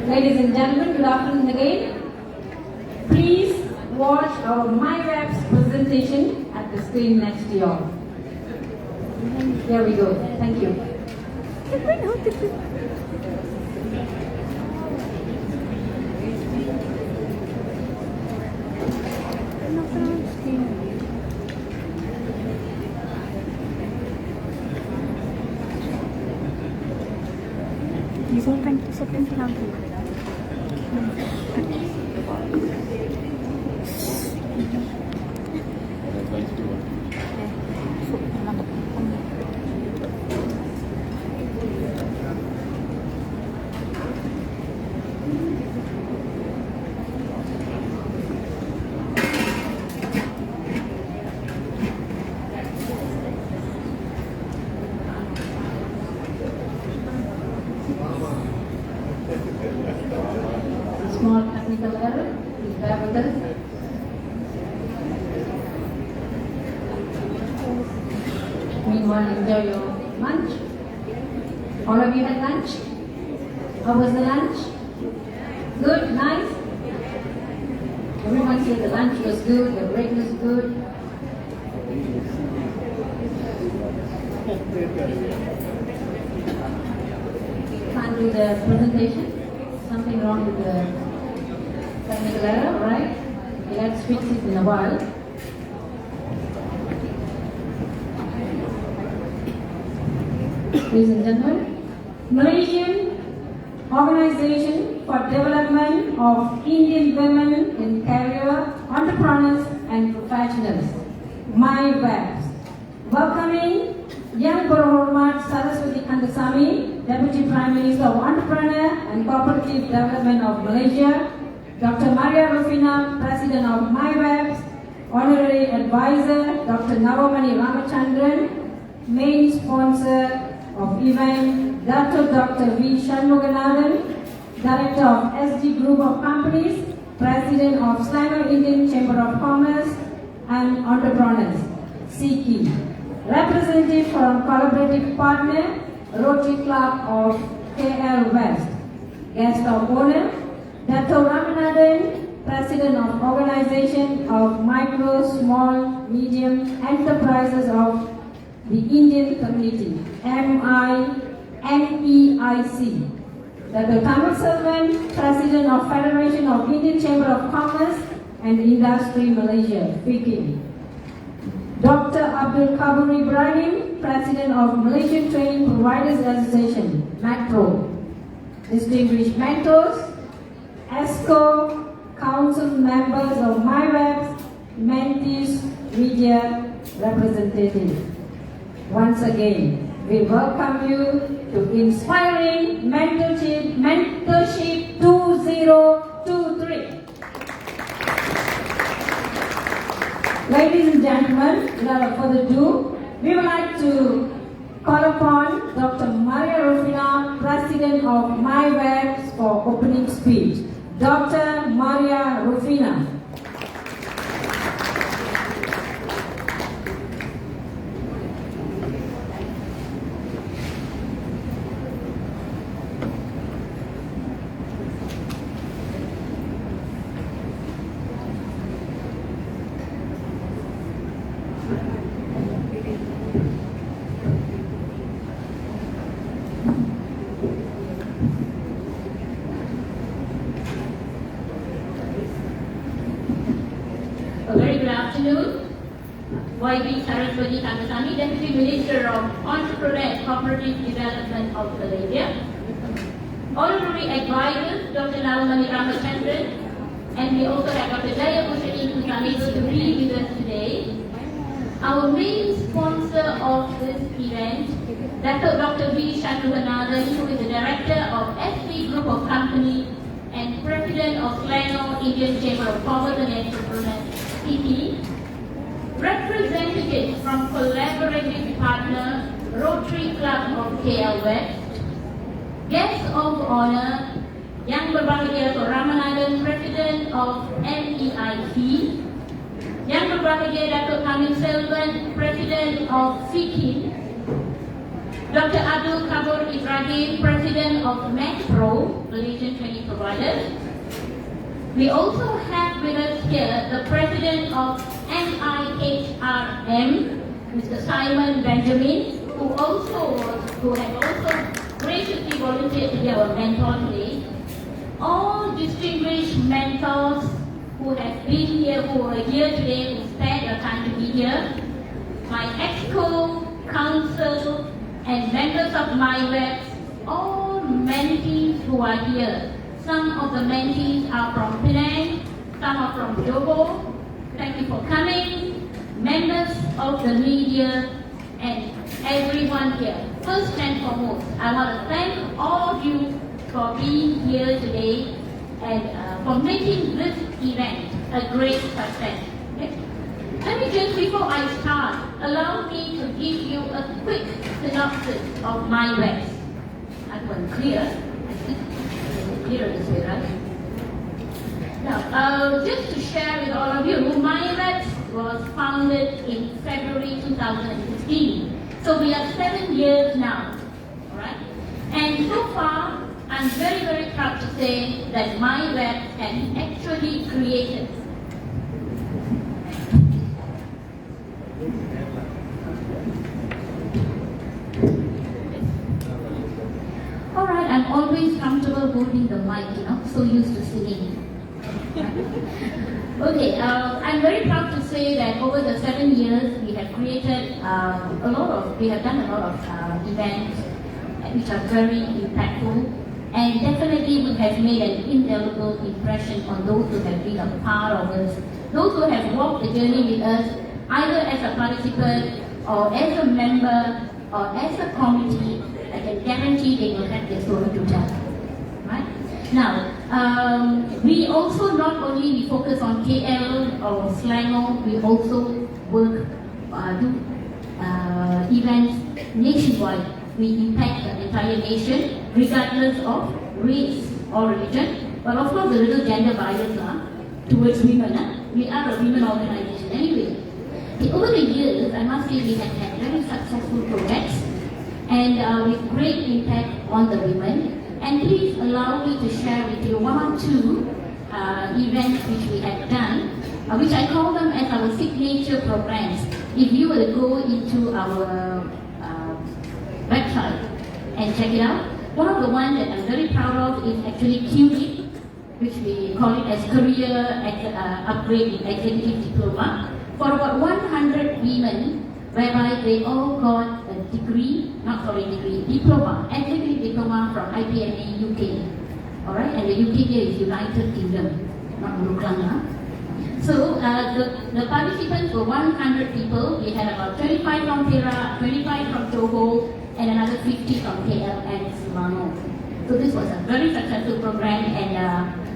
Ladies and gentlemen, good afternoon again. Please watch our MiWEPs presentation at the screen next to you. Here we go. Thank you. Small technical error. Please bear with us. Meanwhile, enjoy your lunch. All of you had lunch? How was the lunch? Good? Nice? Everyone said the lunch was good, the break was good. Can't do the presentation? Something wrong with the technical error, right? Let's fix it in a while. Ladies and gentlemen, Malaysian Organization for Development of Indian Women in Career, Entrepreneurs and Professionals, MiWEPs, welcoming Yang Berhormat Saraswathy Kandasami, Deputy Prime Minister of Entrepreneur and Cooperative Development of Malaysia, Dr. Maria Rufina, President of MiWEPs, Honorary Advisor Dr. Nawamani Ramachandran, main sponsor of event Dr. V. Shanmuganathan, Director of SG Group of Companies, President of Sino-Indian Chamber of Commerce and Entrepreneurs, SIKI, representative from collaborative partner, Rotary Club of KL West, guest of honor, Dr. Ramanathan, President of Organization of Micro, Small, Medium Enterprises of the Indian Community, MEIC. Dr. Tamil Selvan, President of Federation of Indian Chamber of Commerce and Industry Malaysia, FICI. Dr. Abdul Kabur Ibrahim, President of Malaysian Training Providers Association, MATPRO. Distinguished mentors, ESCO, Council members of MiWEPs, mentees, media representatives. Once again, we welcome you to Inspiring Mentorship 2023. Ladies and gentlemen, without further ado, we would like to call upon Dr. Maria Rufina, President of MiWEPs, for opening speech. Dr. Maria Rufina. YB Saraswathy Kandasami, Deputy Minister of Entrepreneur and Cooperative Development of Malaysia. Honorary Advisors, Dr. Nawamani Ramachandran, and we also have Dr. Jaya Bhushan who is unable to be with us today. Our main sponsor of this event, Dr. V. Shanmuganathan, who is the Director of SB Group of Companies and President of Sino-Indian Chamber of Commerce and Entrepreneurs, CP. Representatives from collaborative partner Rotary Club of KL West, guests of honor Yang Berbahagia Ramanathan, President of MEIC, Yang Berbahagia Datuk Tamil Selvan, President of FICI, Dr. Ibrahim, President of Metro, Malaysian Training Providers. We also have with us here the President of MIHRM, Mr. Simon Benjamin, who had also graciously volunteered to be our mentor today. All distinguished mentors who have been here, who are here today, who spared their time to be here. My EXCO, council, and members of MiWEPs, all mentees who are here. Some of the mentees are from Penang, some are from Johor. Thank you for coming. Members of the media and everyone here. First and foremost, I want to thank all of you for being here today and for making this event a great success. Okay? Let me just, before I start, allow me to give you a quick synopsis of MiWEPs. That one clear. Clear this way, right? Now, just to share with all of you, MiWEPs was founded in February 2016. So we are 7 years now, alright? And so far, I'm very, very proud to say that MiWEPs can actually create it. Alright, I'm always comfortable holding the mic, so used to singing. Okay, I'm very proud to say that over the 7 years we have created we have done a lot of events which are very impactful, and definitely we have made an indelible impression on those who have been a part of us, those who have walked the journey with us, either as a participant or as a member or as a committee. I can guarantee they will have their story to tell. Right? Now, we also not only focus on KL or Selangor, we also do events nationwide. We impact the entire nation, regardless of race or religion. But of course, the little gender bias towards women. We are a women organization anyway. Over the years, I must say we have had very successful projects and with great impact on the women. And please allow me to share with you one or two events which we have done, which I call them as our signature programs. If you will go into our website and check it out, one of the ones that I'm very proud of is actually QD, which we call it as Career Upgrade in Executive Diploma, for about 100 women, whereby they all got a diploma, executive diploma from IPMA UK. Alright, and the UK here is United Kingdom, not Muruklang. So the participants were 100 people. We had about 25 from Perak, 25 from Johor, and another 50 from KL and Selangor. So this was a very successful program, and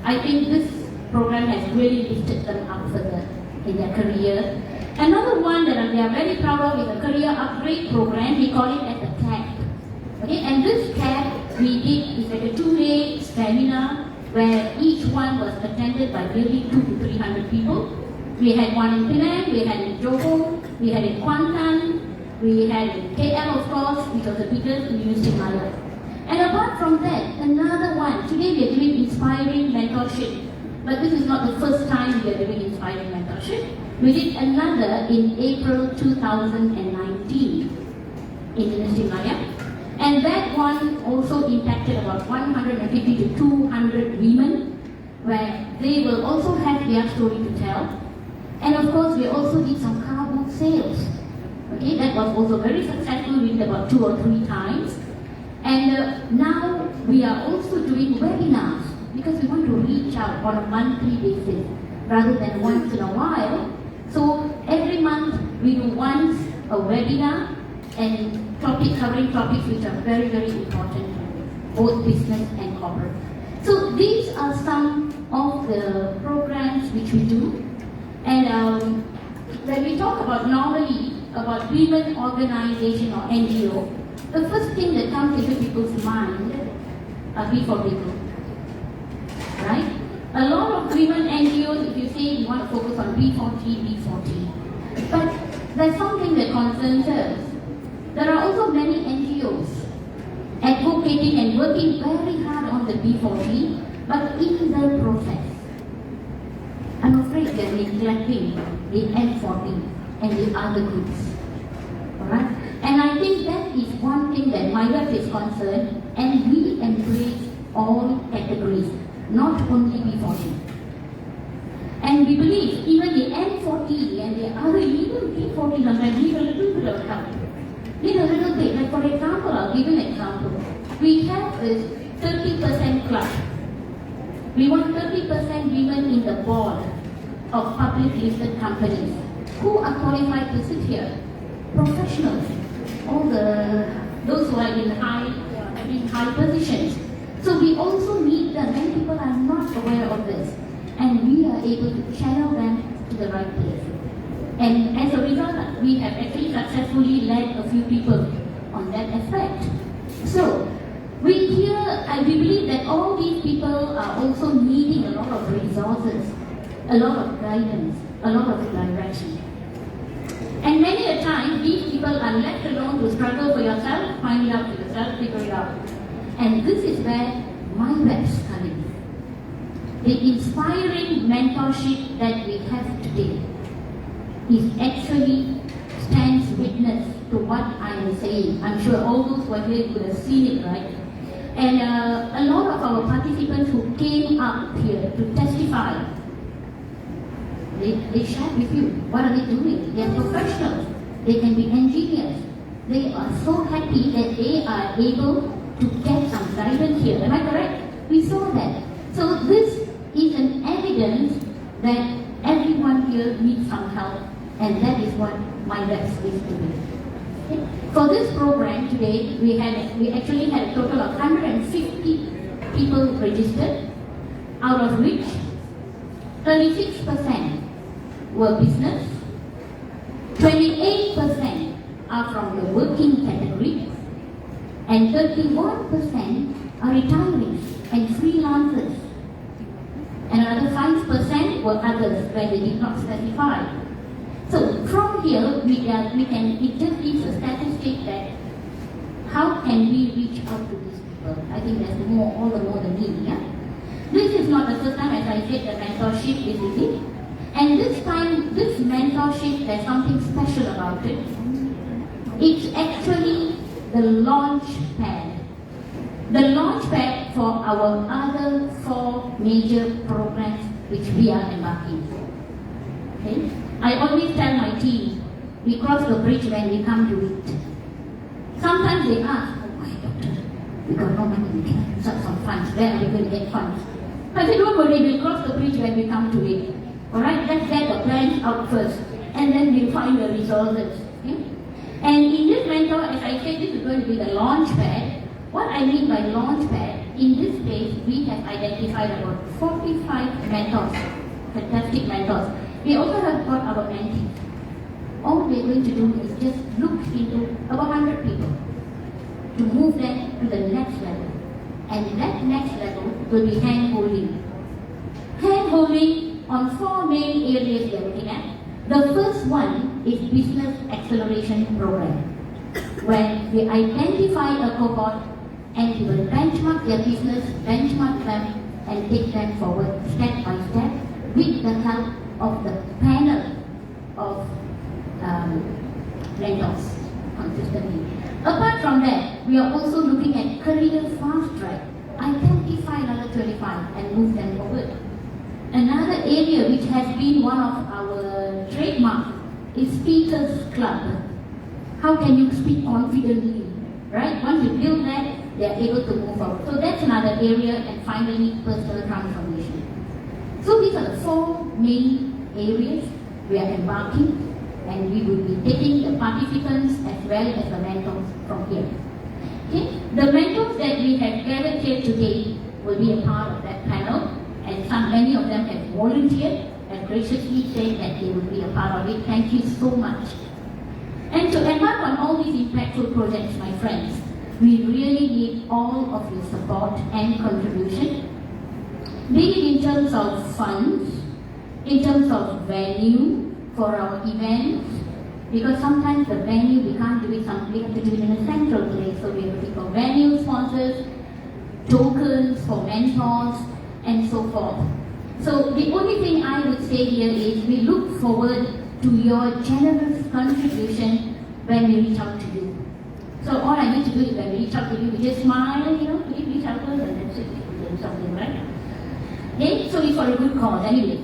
I think this program has really lifted them up further in their career. Another one that we are very proud of is a career upgrade program. We call it as a CAP. Okay, and this CAP we did is like a 2-day seminar where each one was attended by really 200 to 300 people. We had one in Penang, we had in Johor, we had in Kuantan, we had in KL of course, which was the biggest university in Malaysia. And apart from that, another one. Today we are doing inspiring mentorship. But this is not the first time we are doing inspiring mentorship. We did another in April 2019 in University of Malaya. And that one also impacted about 150 to 200 women, where they will also have their story to tell. And of course, we also did some car book sales. Okay, that was also very successful. We did about 2 or 3 times. And now we are also doing webinars because we want to reach out on a monthly basis rather than once in a while. So every month we do once a webinar and covering topics which are very, very important, both business and corporate. So these are some of the programs which we do. And when we talk about normally about women organization or NGO, the first thing that comes into people's mind are B4B, right? A lot of women NGOs, if you say you want to focus on B40, but there's something that concerns us. There are also many NGOs advocating and working very hard on the B40, but in the process, I'm afraid they're neglecting the M40 and the other groups. Alright? And I think that is one thing that MiWEPs is concerned, and we embrace all categories, not only B40. And we believe even the M40 and the other, even B40 sometimes need a little bit of help. Need a little bit. Like for example, I'll give you an example. We have this 30% club. We want 30% women in the board of public listed companies. Who are qualified to sit here? Professionals. All those who are in high positions. So we also need them. Many people are not aware of this. And we are able to channel them to the right place. And as a result, we have actually successfully led a few people on that aspect. So, we believe that all these people are also needing a lot of resources, a lot of guidance, a lot of direction. And many a time, these people are left alone to struggle for yourself, find it out for yourself, figure it out. And this is where MiWEPs come in. The inspiring mentorship that we have today is actually stands witness to what I am saying. I'm sure all those who are here would have seen it, right? And a lot of our participants who came up here to testify, they shared with you. What are they doing? They are professionals. They can be engineers. They are so happy that they are able to get some guidance here. Am I correct? We saw that. So this is an evidence that everyone here needs some help, and that is what MiWEPs is doing. Okay. For this program today, we actually had a total of 150 people registered, out of which 36% were business, 28% are from the working category, and 31% are retirees and freelancers. And another 5% were others, where they did not specify. So from here, it just gives a statistic that how can we reach out to these people? I think there's all the more the need, yeah? This is not the first time, as I said, the mentorship is in it. And this time, this mentorship, there's something special about it. It's actually the launch pad. The launch pad for our other 4 major programs which we are embarking for. Okay? I always tell my team, we cross the bridge when we come to it. Sometimes they ask, oh my doctor, we got no money, we can use up some funds, where are we going to get funds? I said, don't worry, we'll cross the bridge when we come to it. Alright, let's get the plans out first, and then we'll find the resources. Okay? And in this mentor, as I said, this is going to be the launch pad. What I mean by launch pad, in this space, we have identified about 45 mentors, fantastic mentors. We also have got our mentees. All we're going to do is just look into about 100 people to move them to the next level. And that next level will be hand-holding. Hand-holding on 4 main areas we are looking at. The first one is Business Acceleration Program, where we identify a cohort and we will benchmark their business, benchmark them, and take them forward step by step with the help of the panel of mentors consistently. Apart from that, we are also looking at career fast track. Identify another 35 and move them forward. Another area which has been one of our trademarks is Speakers Club. How can you speak confidently, right? Once you build that, they are able to move forward. So that's another area, and finally, personal transformation. So these are the 4 main areas we are embarking, and we will be taking the participants as well as the mentors from here. Okay? The mentors that we have gathered here today will be a part of that panel, and many of them have volunteered and graciously said that they will be a part of it. Thank you so much. And to embark on all these impactful projects, my friends, we really need all of your support and contribution, be it in terms of funds, in terms of venue for our events, Because sometimes the venue, we can't do it, we have to do it in a central place. So we have to pick venue sponsors, tokens for mentors, and so forth. So the only thing I would say here is we look forward to your generous contribution when we reach out to you. So all I need to do is when we reach out to you, we just smile, we reach out to us and that's it. Something, right? Okay, so it's for a good cause. Anyway,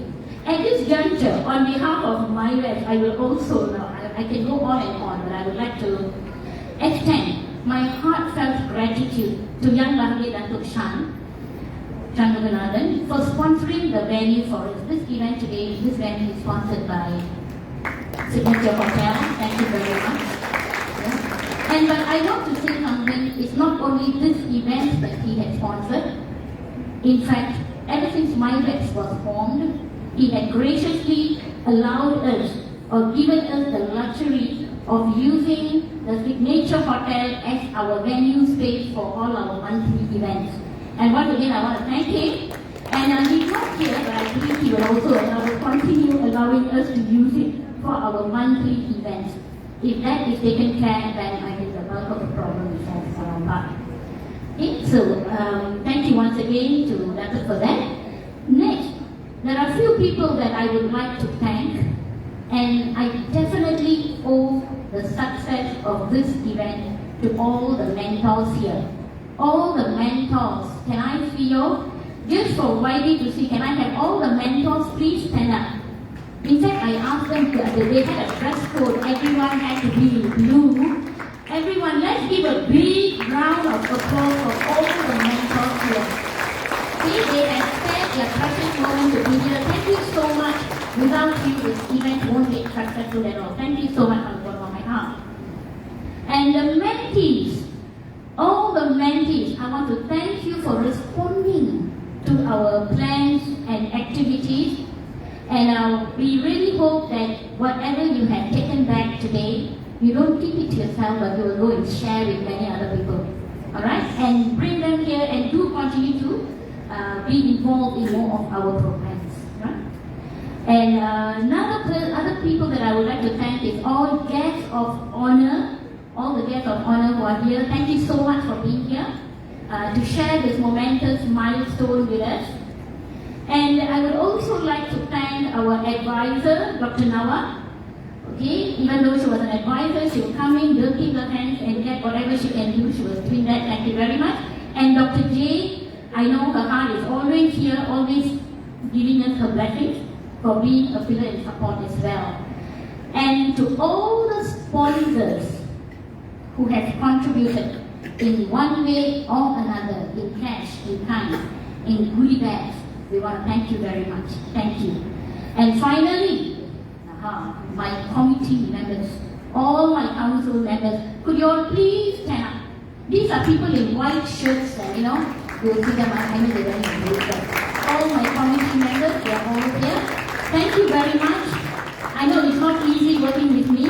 at this juncture, on behalf of MiWEPs, I will also now, I can go on and on, but I would like to extend my heartfelt gratitude to Yang Lahir Datuk Chandraganathan for sponsoring the venue for us. This event today, this venue is sponsored by Signature Hotel. Thank you very much. Yeah. And but I want to say something, it's not only this event that he had sponsored. In fact, ever since MiWEPs was formed, he had graciously allowed us or given us the luxury of using the Signature Hotel as our venue space for all our monthly events. And once again, I want to thank him. And he's not here, but I believe he will also continue allowing us to use it for our monthly events. If that is taken care, then I think the bulk of the problem is on our part. Okay, so thank you once again to Datuk for that. Next, there are a few people that I would like to thank, and I definitely owe the success of this event to all the mentors here. All the mentors, can I see you? Just for YB to see, can I have all the mentors please stand up? In fact, I asked them, they had a dress code, everyone had to be in blue. Everyone, let's give a big round of applause for all the mentors here. See, they have spent their precious moments to be here. Thank you so much. Without you, this event won't be successful at all. Thank you so much from the bottom of my heart. And the mentees, all the mentees, I want to thank you for responding to our plans and activities. And we really hope that whatever you have taken back today, you don't keep it to yourself, but you will go and share with many other people. Alright? And bring them here and do continue to be involved in more of our programs. Right? And other people that I would like to thank is all guests of honor, all the guests of honor who are here. Thank you so much for being here to share this momentous milestone with us. And I would also like to thank our advisor, Dr. Nawa. Okay, even though she was an advisor, she would come in, will keep her hands and get whatever she can do. She was doing that. Thank you very much. And Dr. J, I know her heart is always here, always giving us her blessings for being a pillar in support as well. And to all the sponsors who have contributed in one way or another, in cash, in kind, in goodie bags, we want to thank you very much. Thank you. And finally, my committee members, all my council members, could you all please stand up? These are people in white shirts and you will see them, I mean they're wearing blue shirts. All my committee members, they are all here. Thank you very much. I know it's not easy working with me.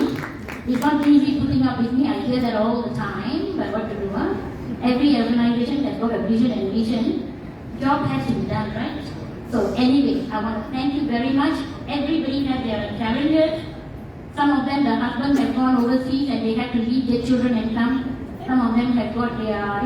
It's not easy putting up with me. I hear that all the time, but what to do, huh? Every organization has got a vision and mission. Job has to be done, right? So anyway, I want to thank you very much. Everybody has their challenges. Some of them, the husbands have gone overseas and they have to leave their children and come. Some of them have got their,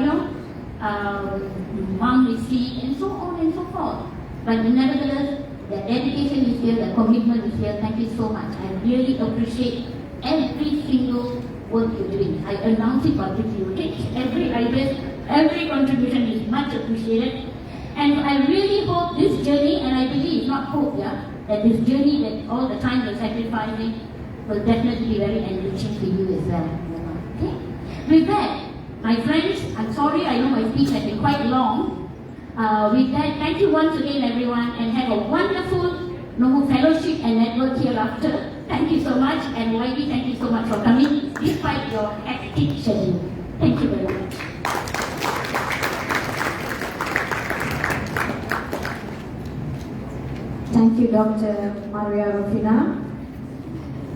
mom is sick and so on and so forth. But nevertheless, the dedication is here, the commitment is here. Thank you so much. I really appreciate every single work you're doing. I announce it publicly, okay? Every idea, every contribution is much appreciated. And I really hope this journey, and I believe, not hope, that this journey, that all the time you're sacrificing, will definitely be very enriching for you as well. Okay? With that, my friends, I'm sorry, I know my speech has been quite long. With that, thank you once again, everyone, and have a wonderful fellowship and network hereafter. Thank you so much, and YB, thank you so much for coming, despite your hectic schedule. Thank you very much. Thank you, Dr. Maria Rufina.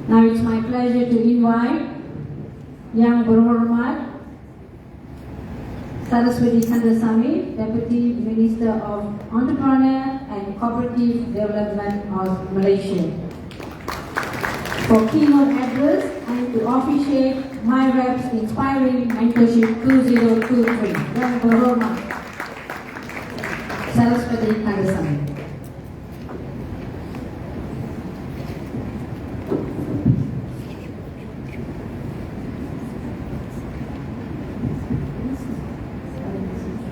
Now it's my pleasure to invite Yang Berhormat Saraswathy Kandasami, Deputy Minister of Entrepreneur and Cooperative Development of Malaysia, for keynote address to officiate MiWEPs Inspiring Mentorship 2023. Yang berhormat Saraswathy Kandasami.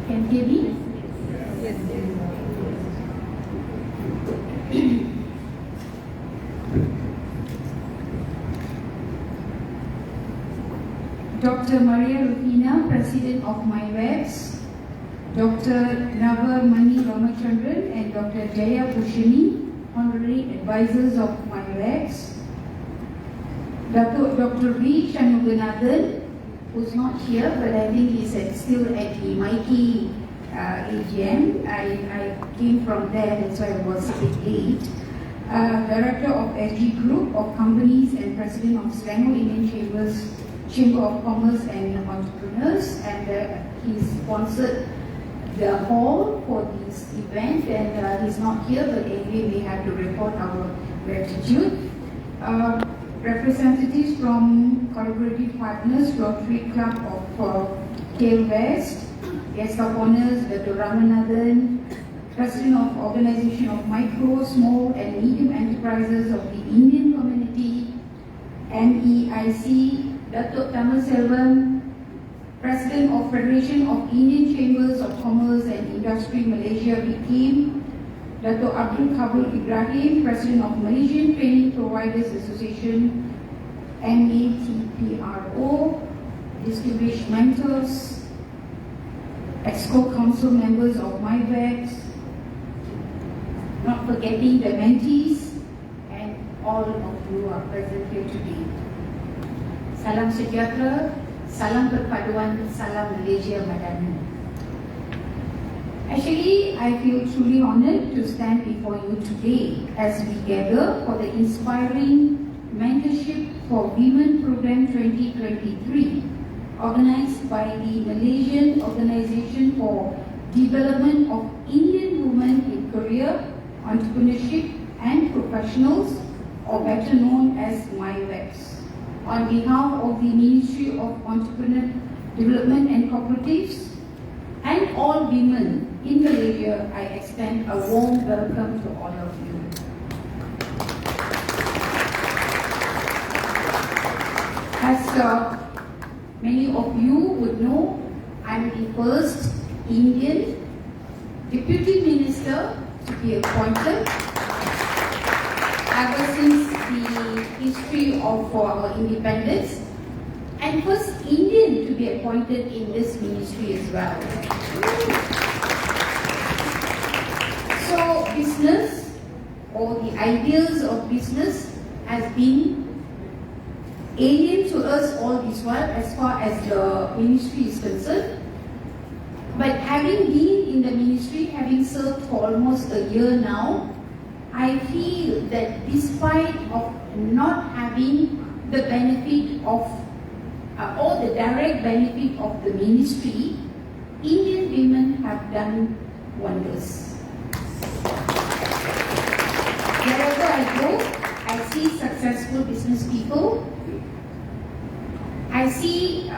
Can you hear me? Dr. Maria Rufina, President of MiWEPs, Dr. Nagamani Ramachandran and Dr. Jaya Bhushani, Honorary Advisors of MiWEPs, Dr. V. Shanmuganathan, who's not here, but I think he's still at the Mikey AGM. I came from there, that's why I was a bit late. Director of SG Group of Companies and President of Selangor Indian Chamber of Commerce and Entrepreneurs, and he sponsored the hall for this event, and he's not here, but anyway we have to report our gratitude. Representatives from Cooperative Partners, Rotary Club of KL West, guest of honors, Dr. Ramanathan, President of Organization of Micro, Small and Medium Enterprises of the Indian Community, MEIC, Datuk Tamal Selvam, President of Federation of Indian Chambers of Commerce and Industry Malaysia became, Datuk Abdul Kabul Ibrahim, President of Malaysian Training Providers Association, MATPRO, distinguished mentors, EXCO Council members of MiWEPs, not forgetting the mentees, and all of you are present here today. Salam sejahtera, salam perpaduan, salam Malaysia Madani. Actually, I feel truly honored to stand before you today as we gather for the Inspiring Mentorship for Women Program 2023, organized by the Malaysian Organization for Development of Indian Women in Career, Entrepreneurship and Professionals, or better known as MiWEPs. On behalf of the Ministry of Entrepreneur Development and Cooperatives and all women in Malaysia, I extend a warm welcome to all of you. As many of you would know, I'm the first Indian Deputy Minister to be appointed ever since the history of our independence, and first Indian to be appointed in this ministry as well. So business, or the ideas of business, has been alien to us all this while as far as the ministry is concerned. But having been in the ministry, having served for almost a year now, I feel that despite of not having the benefit of or the direct benefit of the ministry, Indian women have done wonders. Wherever I go, I see successful business people. I see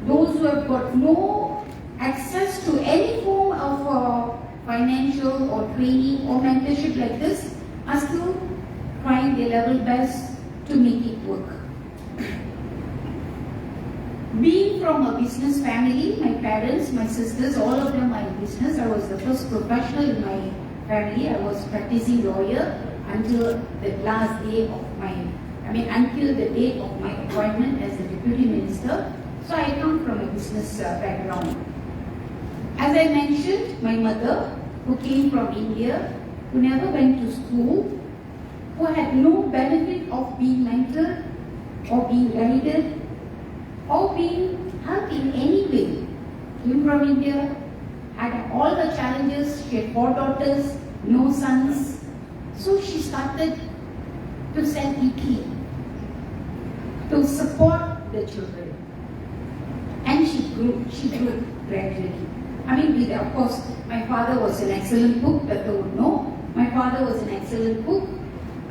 those who have got no access to any form of financial or training or mentorship like this are still trying their level best to make it work. Being from a business family, my parents, my sisters, all of them are in business. I was the first professional in my family. I was practicing lawyer until the last day of until the date of my appointment as the Deputy Minister. So I come from a business background. As I mentioned, my mother, who came from India, who never went to school, who had no benefit of being mentored or being guided or being helped in any way, came from India, had all the challenges. She had 4 daughters, no sons. So she started to sell idli to support the children. And she grew gradually. Of course, my father was an excellent cook, that you would know. My father was an excellent cook.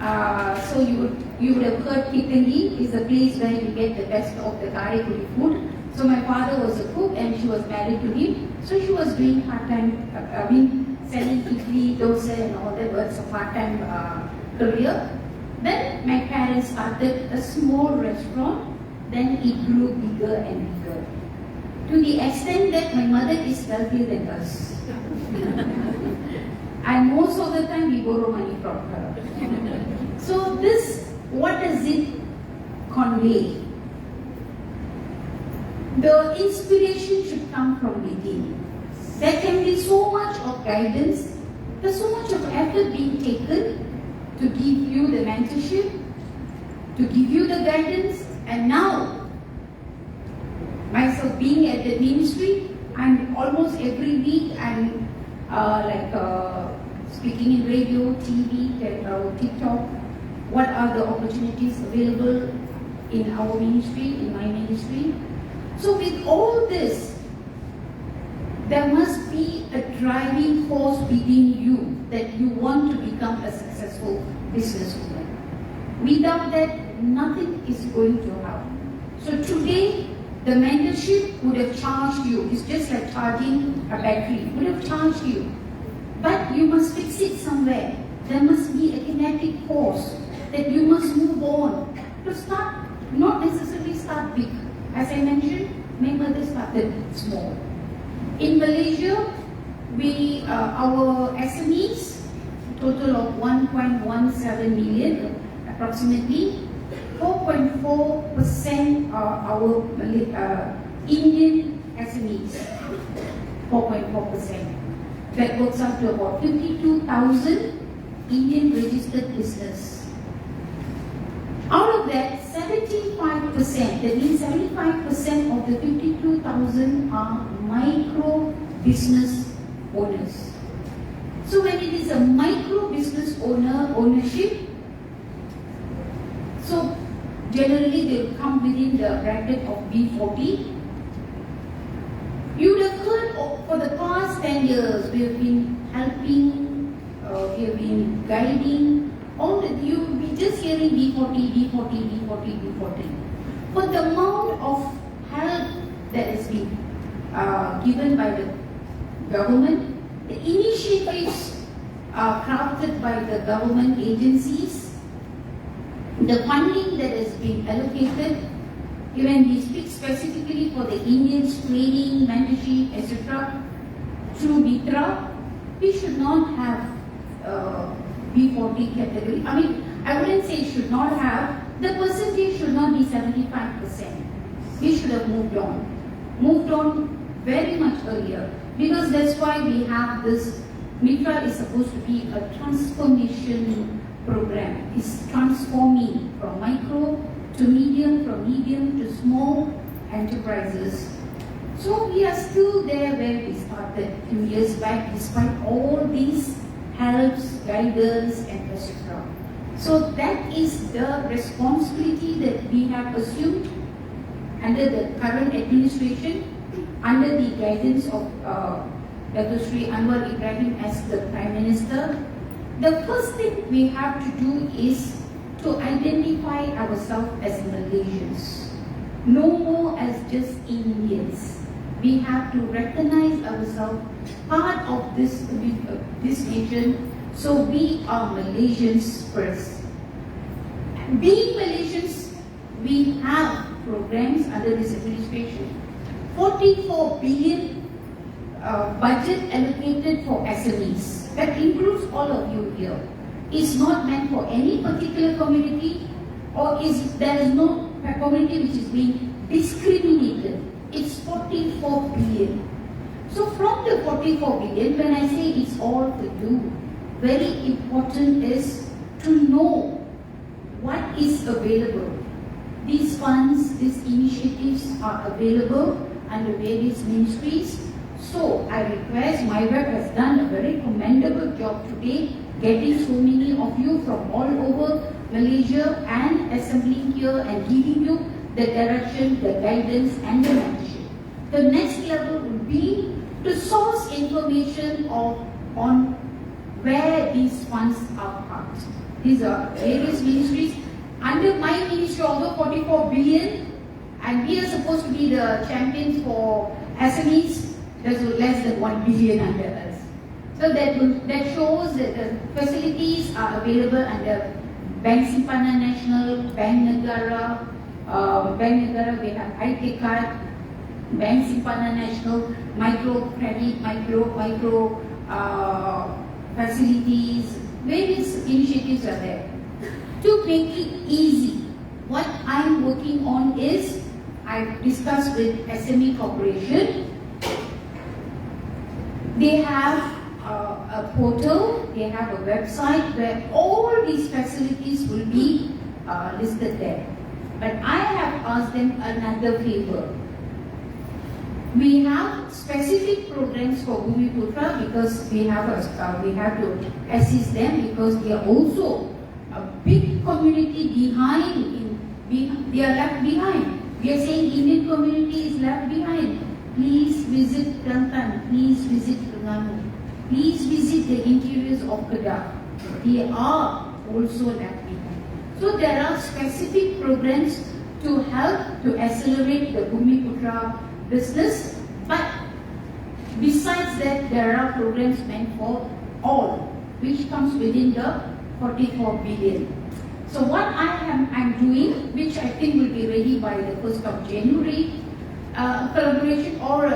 So you would you would have heard Kittangi is the place where you get the best of the Karaikuri food. So my father was a cook and she was married to him. So she was doing part-time, selling idli, dosa and all that was a part-time career. Then my parents started a small restaurant. Then it grew bigger and bigger. To the extent that my mother is wealthier than us. And most of the time we borrow money from her. So this, what does it convey? The inspiration should come from within. There can be so much of guidance, there's so much of effort being taken to give you the mentorship, to give you the guidance, and now, myself being at the ministry, I'm almost every week I'm speaking in radio, TV, TikTok, what are the opportunities available in our ministry, in my ministry. So with all this, there must be a driving force within you that you want to become a successful businesswoman. Without that, nothing is going to happen. So today, the mentorship would have charged you. It's just like charging a battery. It would have charged you. But you must fix it somewhere. There must be a kinetic force that you must move on to start, not necessarily start big. As I mentioned, my mother started small. In Malaysia, our SMEs, total of 1.17 million, approximately 4.4% are our Indian SMEs. 4.4%. That works out to about 52,000 Indian registered business. Out of that, 75%, that means 75% of the 52,000 are micro business owners. So when it is a micro business ownership, so generally they will come within the bracket of B40. You would have heard for the past 10 years, we have been helping, we have been guiding, all that you will be just hearing B40, B40, B40, B40. But the amount of help that has been given by the government, the initiatives crafted by the government agencies, the funding that has been allocated, even we speak specifically for the Indians training, mentorship, etc. through Mitra, we should not have B40 category. I wouldn't say should not have, the percentage should not be 75%. We should have moved on very much earlier, because that's why we have this. Mitra is supposed to be a transformation program. It's transforming from micro to medium, from medium to small enterprises. So we are still there where we started a few years back, despite all these helps, guidance, and etc. So that is the responsibility that we have assumed under the current administration, under the guidance of Dr. Sri Anwar Ibrahim as the Prime Minister. The first thing we have to do is to identify ourselves as Malaysians, no more as just Indians. We have to recognize ourselves part of this nation, so we are Malaysians first. Being Malaysians, we have programs under this administration. 44 billion budget allocated for SMEs. That includes all of you here. It's not meant for any particular community, or there is no community which is being discriminated. It's 44 billion. So from the 44 billion, when I say it's all for you, very important is to know what is available. These funds, these initiatives are available under various ministries. So I request, MiWEP has done a very commendable job today, getting so many of you from all over Malaysia and assembling here and giving you the direction, the guidance and the mentorship. The next level will be to source information on where these funds are parked. These are various ministries. Under my ministry, although 44 billion, and we are supposed to be the champions for SMEs, there's less than 1 billion under us. So that shows that the facilities are available under Bank Simpanan National, Bank Negara, we have IT card, Bank Simpanan National, micro credit, micro facilities, various initiatives are there. To make it easy, what I'm working on is, I've discussed with SME Corporation. They have a portal, they have a website where all these facilities will be listed there. But I have asked them another favor. We have specific programs for Bumiputra because we have to assist them because they are also a big community behind. They are left behind. We are saying Indian community is left behind. Please visit Kelantan. Please visit Terengganu. Please visit the interiors of Kedah. They are also left behind. So there are specific programs to help to accelerate the Bumiputra business. But besides that, there are programs meant for all, which comes within the 44 billion. So what I'm doing, which I think will be ready by the 1st of January, collaboration or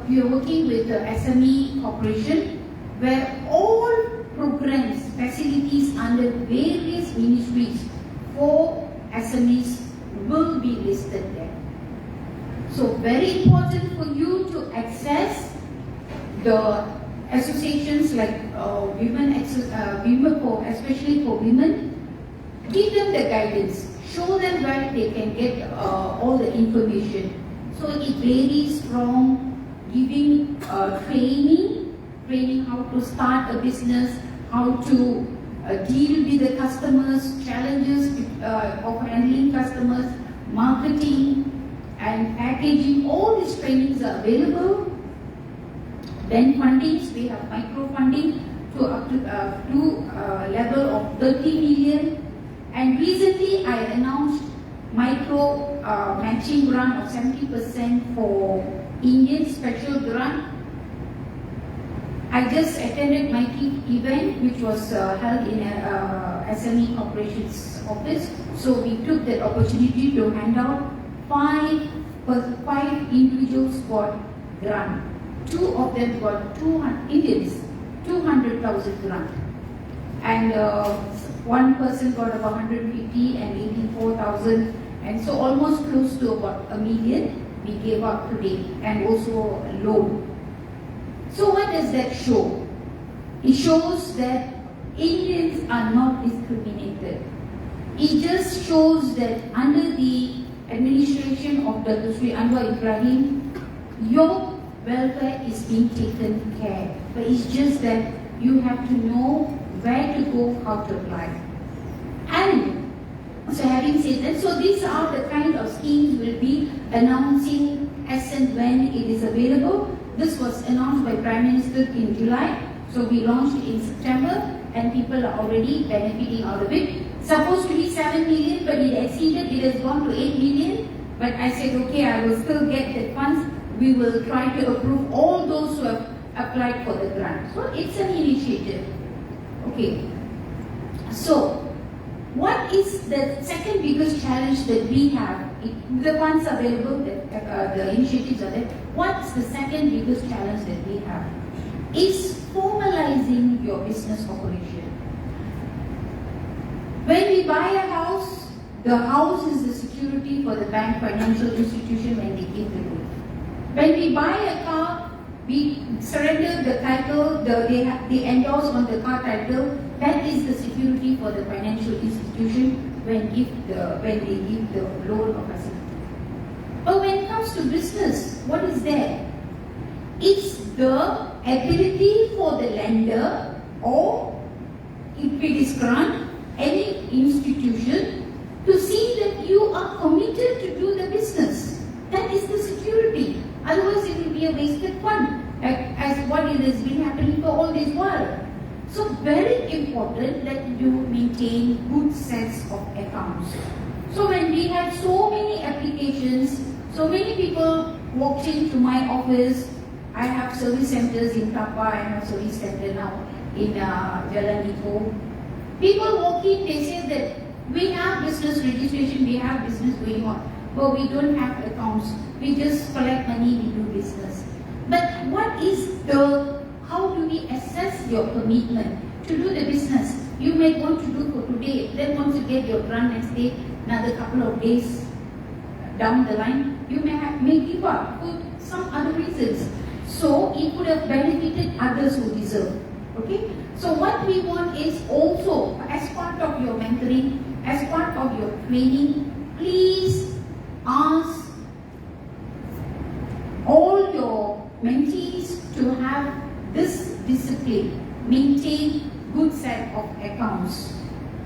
we are working with the SME Corporation, where all programs, facilities under various ministries for SMEs will be listed there. So very important for you to access the associations like women, especially for women. Give them the guidance, show them where they can get all the information. So it varies from giving training how to start a business, how to deal with the customers, challenges of handling customers, marketing and packaging. All these trainings are available. Then fundings, we have micro funding to up to level of 30 million. And recently I announced micro matching grant of 70% for Indian special grant. I just attended my event which was held in SME Corporation's office. So we took that opportunity to hand out five individuals got grant. 2 of them got 200,000 grant. And one person got about 150 and 84,000, and so almost close to about 1 million we gave up today, and also a loan. So what does that show? It shows that Indians are not discriminated. It just shows that under the administration of Dr. Sri Anwar Ibrahim, your welfare is being taken care. But it's just that you have to know where to go, how to apply. And so having said that, so these are the kind of schemes we'll be announcing as and when it is available. This was announced by Prime Minister in July. So we launched in September and people are already benefiting out of it. Supposed to be 7 million, but it exceeded, it has gone to 8 million. But I said, okay, I will still get the funds. We will try to approve all those who have applied for the grant. So it's an initiative. Okay. So, what is the second biggest challenge that we have? The funds available, the initiatives are there. What's the second biggest challenge that we have? Is formalizing your business operation. When we buy a house, the house is the security for the bank, financial institution when they give the loan. When we buy a car, we surrender the title, they endorse on the car title. That is the security for the financial institution when they give the loan or facility. But when it comes to business, what is there? It's the ability for the lender, or if it is grant, any institution, to see that you are committed to do the business. That is the security. Otherwise, it will be a wasted fund, as what it has been happening for all this while. So very important that you maintain good sets of accounts. So when we had so many applications, so many people walked into my office. I have service centers in Tapa, I have service center now in Jalan Ipoh. People walk in, they say that we have business registration, we have business going on, but we don't have accounts. We just collect money, we do business. But how do we assess your commitment to do the business? You may want to do for today, then once you get your grant next day, another couple of days down the line, you may give up for some other reasons. So it would have benefited others who deserve. Okay? So what we want is also, as part of your mentoring, as part of your training, please ask all your mentees to have this discipline, maintain good set of accounts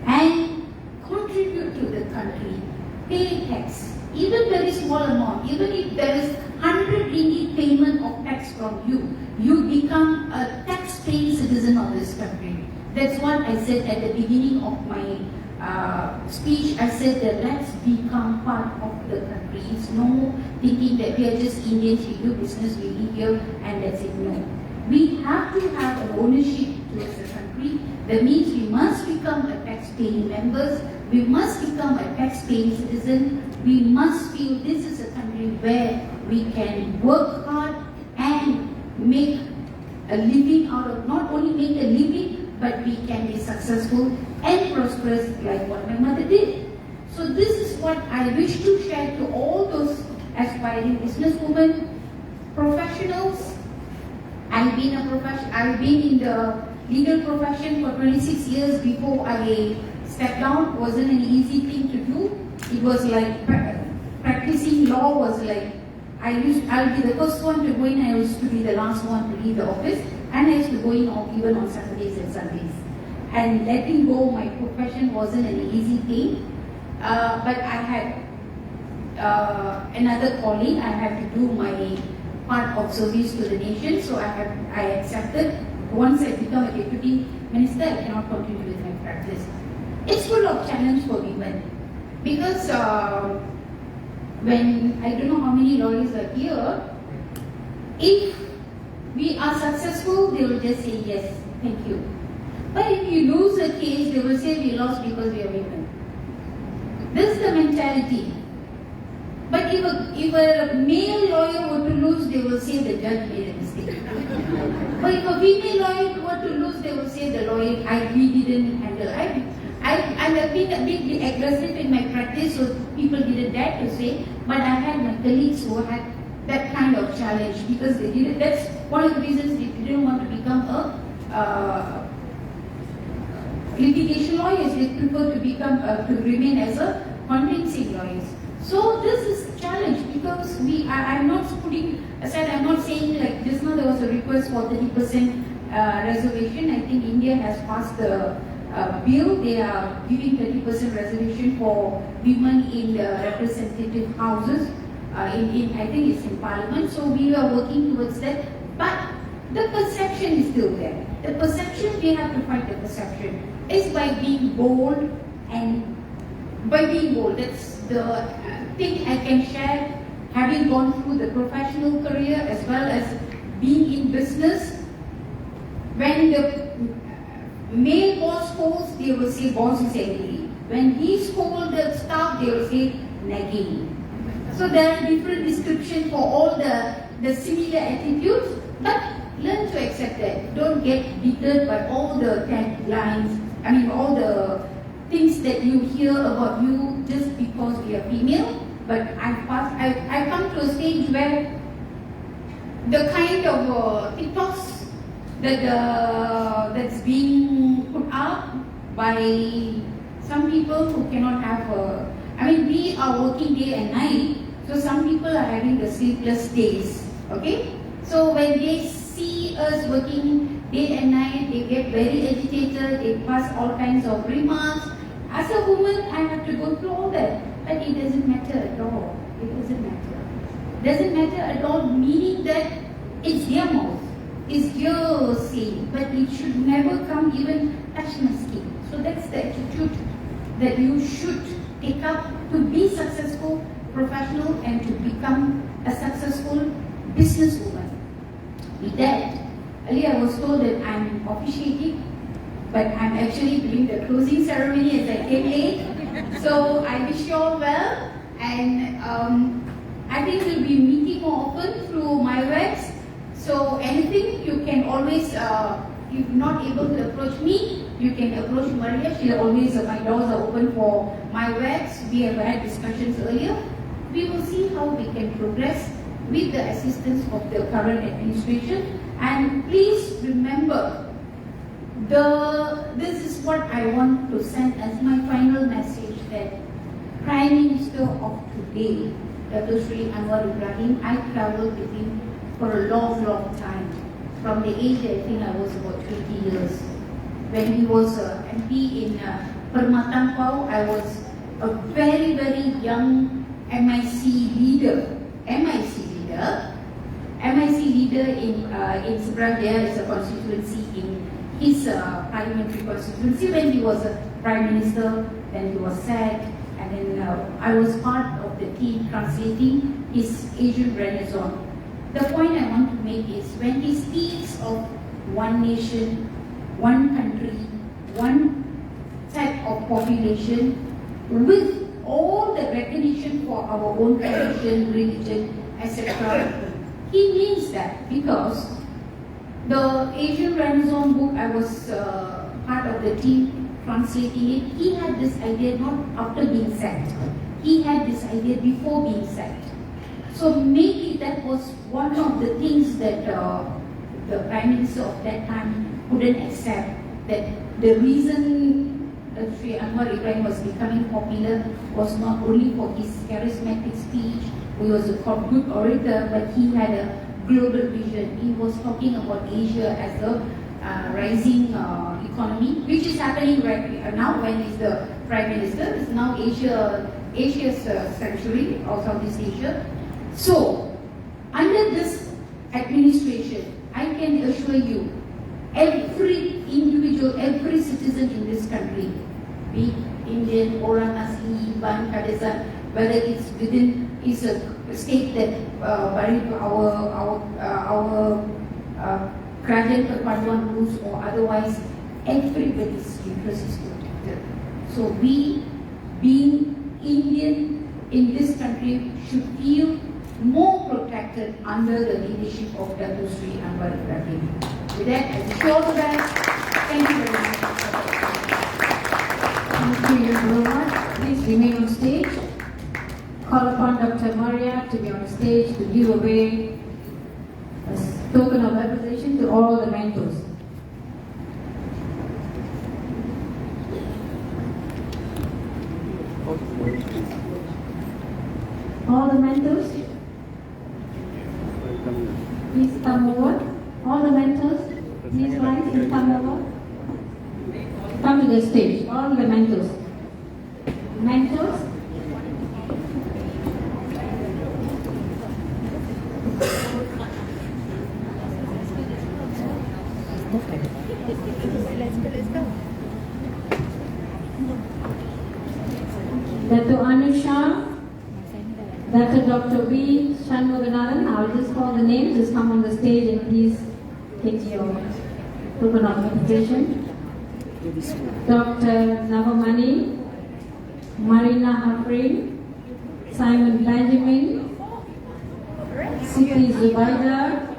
and contribute to the country, pay tax, even very small amount, even if there is 100 ringgit payment of tax from you, you become a tax-paying citizen of this country. That's what I said at the beginning of my speech. I said that let's become part of the country. It's no thinking that we are just Indians, we do business, we live here, and that's it. No. We have to have an ownership towards the country. That means we must become a tax-paying members. We must become a tax-paying citizen. We must feel this is a country where we can work hard and make a living out of, not only make a living, but we can be successful and prosperous like what my mother did. So this is what I wish to share to all those aspiring businesswomen, professionals. I've been in the legal profession for 26 years before I stepped down. It wasn't an easy thing to do. It was like practicing law was like, I'll be the first one to go in, I used to be the last one to leave the office, and I used to go in even on Saturdays and Sundays. And letting go my profession wasn't an easy thing, but I had another calling. I had to do my part of service to the nation, so I accepted. Once I become a deputy minister, I cannot continue with my practice. It's full of challenge for women, because when I don't know how many lawyers are here, if we are successful, they will just say yes, thank you. But if you lose a case, they will say we lost because we are women. This is the mentality. But if a male lawyer were to lose, they will say the judge made a mistake. But if a female lawyer were to lose, they will say the lawyer, we didn't handle. I've been a bit aggressive in my practice, so people didn't dare to say. But I had my colleagues who had that kind of challenge because they didn't. That's one of the reasons they didn't want to become a litigation lawyers. They prefer to remain as a convincing lawyers. So this is a challenge because I'm not putting aside. I'm not saying like just now there was a request for 30% reservation. I think India has passed the bill. They are giving 30% reservation for women in the representative houses. I think it's in Parliament. So we are working towards that. But the perception is still there. The perception, we have to fight the perception. Is by being bold and by being bold. That's the thing I can share, having gone through the professional career as well as being in business. When the male boss scolds, they will say boss is angry. When he scolds the staff, they will say nagging. So there are different descriptions for all the similar attitudes, but learn to accept that. Don't get deterred by all the taglines, all the things that you hear about you just because we are female. But I come to a stage where the kind of TikToks that's being put up by some people who cannot have we are working day and night, so some people are having the sleepless days. Okay, so when they see us working day and night, they get very agitated, they pass all kinds of remarks. As a woman, I have to go through all that. But it doesn't matter at all. It doesn't matter. Doesn't matter at all, meaning that it's their mouth. It's your say. skin, but it should never come even touch my skin. So that's the attitude that you should take up to be successful professional and to become a successful businesswoman. With that, earlier I was told that I'm officiating, but I'm actually doing the closing ceremony as I came late. So I wish you all well, and I think we'll be meeting more often through MiWEPs. So anything you can always, if not able to approach me, you can approach Maria. She always, my doors are open for MiWEPs. We have had discussions earlier. We will see how we can progress with the assistance of the current administration. And please remember, this is what I want to send as my final message, that Prime Minister of today, Dato Sri Anwar Ibrahim, I travelled with him for a long, long time. From the age, I think I was about 20 years. When he was MP in Permatangkau, I was a very, very young MIC leader in Seberang. There is a constituency in his parliamentary constituency. When he was a prime minister, then he was sacked, and then I was part of the team translating his Asian Renaissance. The point I want to make is, when he speaks of one nation, one country, one type of population, with all the recognition for our own tradition, religion, etc., he means that, because the Asian Renaissance book, I was part of the team translating it. He had this idea not after being sacked. He had this idea before being sacked. So maybe that was one of the things that the Prime Minister of that time couldn't accept, that the reason Sri Anwar Ibrahim was becoming popular was not only for his charismatic speech. He was a good orator, but he had a global vision. He was talking about Asia as a rising economy, which is happening right now when he's the Prime Minister. It's now Asia's century, or Southeast Asia. So, under this administration, I can assure you, every individual, every citizen in this country, be it Indian, orang asli, Ban, Kandasami, whether it's within is a state that our Kerajaan Perpaduan rules or otherwise, everybody's interest is protected. So we, being Indian in this country, should feel more protected under the leadership of Dato Sri Anwar Ibrahim. With that, I wish you all the best. Thank you very much. Thank you very much. Please remain on stage. Call upon Dr. Maria to be on stage to give away a token of appreciation to all the mentors. All the mentors, please come over. All the mentors, please rise and come over. Come to the stage. All the mentors. Mentors. Dato Anusha, Dato Dr. B. Shanmuganathan, I will just call the names, just come on the stage and please take your token of invitation. Dr. Navamani, Marina Hafrin, Simon Benjamin, Siti Zubaida,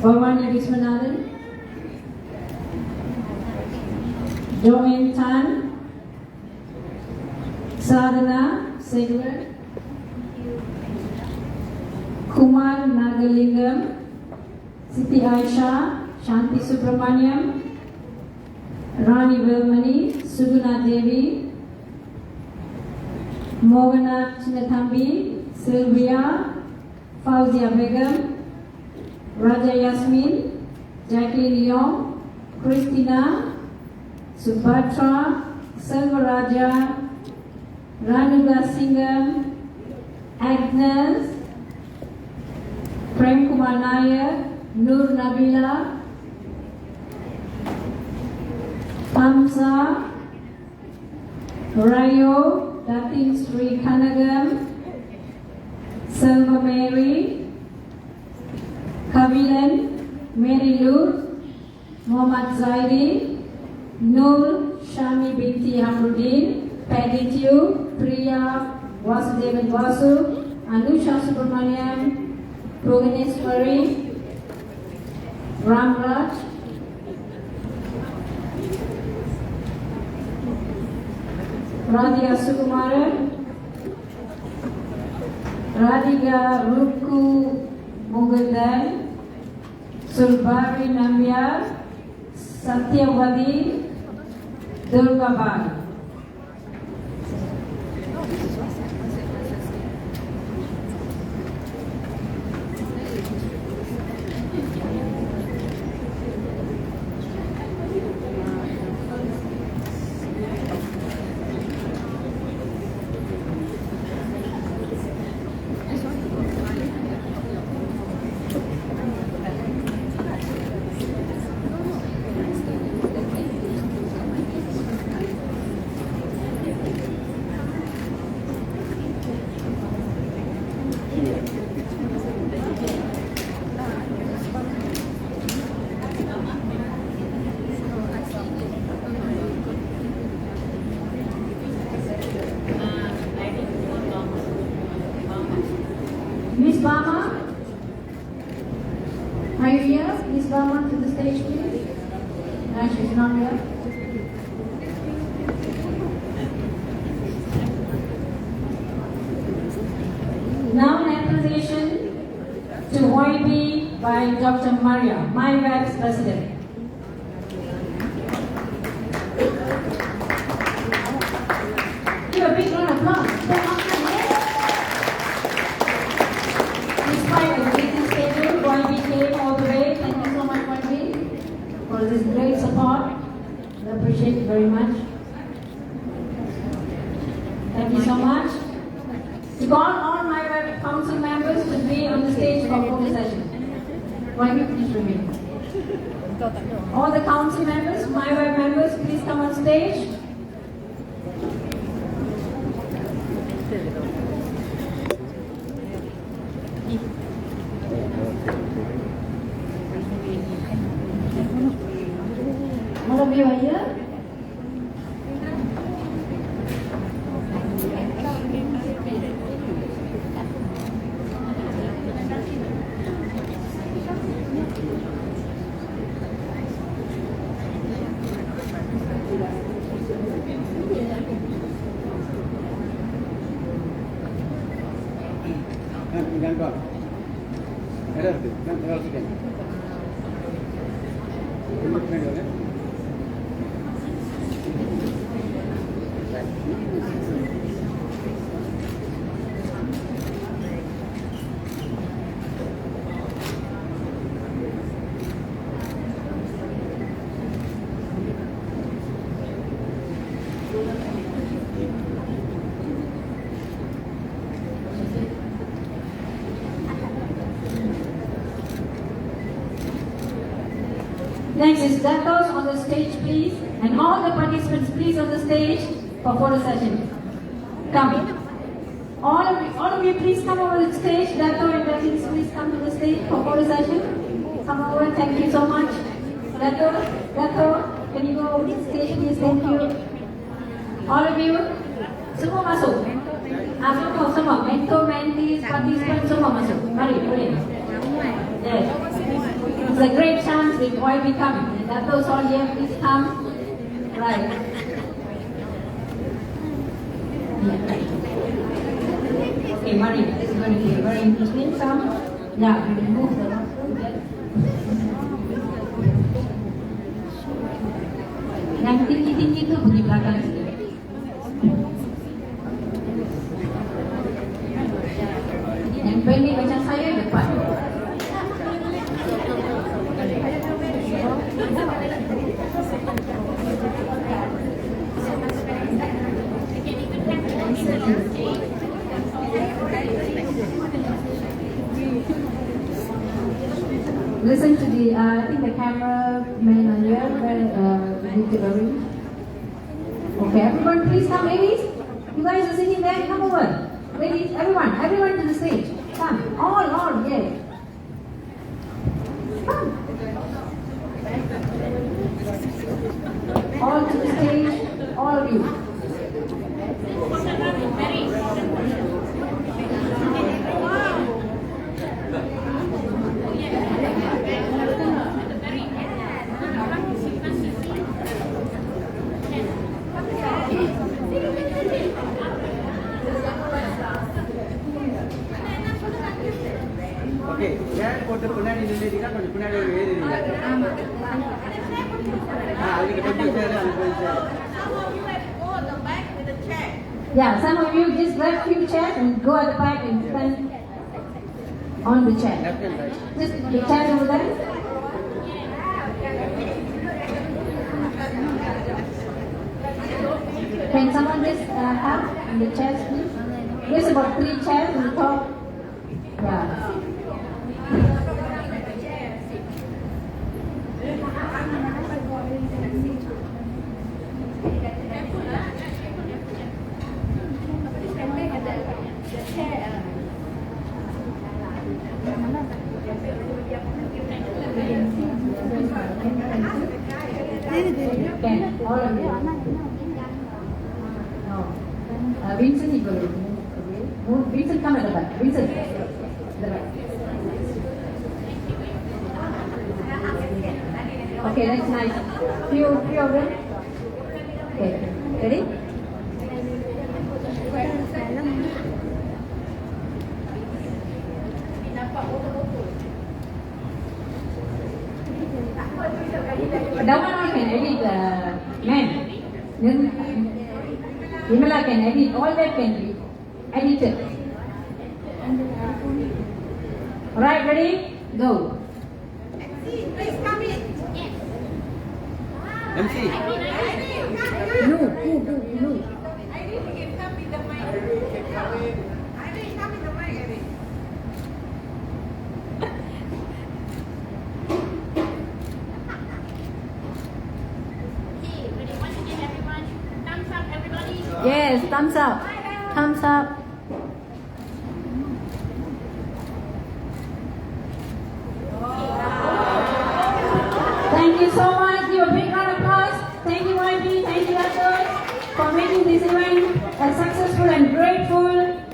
Bhavani Viswanathan, Joanne Tan, Sadhana Segler, Kumar Nagalingam, Siti Aisha, Shanti Subramaniam, Rani Velmani, Suguna Devi, Mogana Chinathambi, Sylvia, Fauzia Begum, Raja Yasmin, Jacqueline Yong, Christina, Subhatra, Selvaraja, Ranuga Singham, Agnes, Prem Kumar Nair, Nur Nabila, Hamza, Rayo, Datin Sri Kanagam, Selva Mary, Kabilan, Mary Lou, Muhammad Zaidi, Nur Shami binti Hamruddin, Paddy Tiu, Priya Vasudevan Vasu, Anusha Subramaniam, Bhuvaneswari, Ramraj, Radhika Sukumara, Radhika Ruku Mugadan, Surbari Nambiar, Satyavadi, Durga Bali. Miss Bama, are you here? Miss Bama, to the stage, please. No, she's not here. Now an appreciation to YB by Dr. Maria, MiWEPs President. Give a big round of applause. Despite the busy schedule, YB came all the way. Thank you so much, YB, for this great support. I appreciate it very much. Thank you so much. To call all my council members to be on the stage for photo session. YB, please remain. All the council members, my members, please come on stage. All of you are here. Next is Datos on the stage, please, and all the participants, please, on the stage for photo session. Come. All of you, please come over the stage. Dato and Datis, please come to the stage for photo session. Come over. Thank you so much. Dato, can you go over the stage, please? Thank you. All of you, semua masuk. Semua. Mentor, mentees, participants, semua masuk. Mari, boleh. Yes. It's a great chance with YB coming. And that those all here, please come. Right. Okay, Mari, this is going to be very interesting. Come. Yeah, we will move the yang tinggi-tinggi itu di belakang sini. Yang pendek macam saya depan. listen to the, I think the cameraman on here, delivery. Okay, everyone please come, ladies. You guys are sitting there, come over. Ladies, everyone to the stage. Come, all, yeah. Come. All to the stage, all of you. Okay, saya foto pernah di Indonesia kan pernah ada di Indonesia. Ada kita ada. Yeah, some of you just grab few chairs and go at the back and stand on the chair. Left and right. Just the chairs over there. Can someone just help in the chairs, please? There's about 3 chairs on the top. Yeah. Can all of you? No. Vincent, you go. Move. Vincent, come at the back. Vincent, the back. Okay, that's nice. Few of them. Okay, ready? That one I can edit, man. Vimala can edit, all that can be edited. Alright, ready? Go. Please come in. MC. No. Yes, thumbs up. Thumbs up. Thank you so much. Give a big round of applause. Thank you, YB. Thank you, others, for making this event successful and grateful.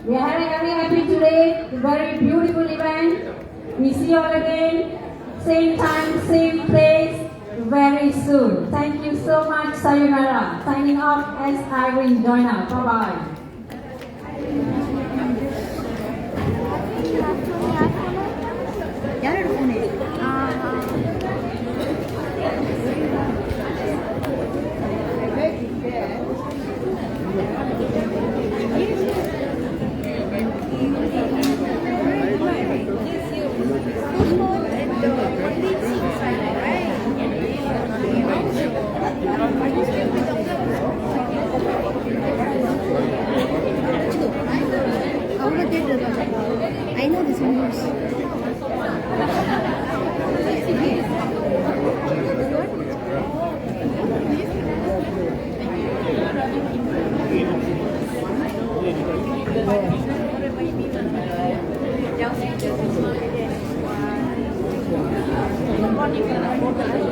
We are very happy today. A very beautiful event. We see you all again. Same time, same place. Very soon. Thank you so much. Sayonara. Signing off as Irene Joyner. Bye bye. I know this one. Thank you.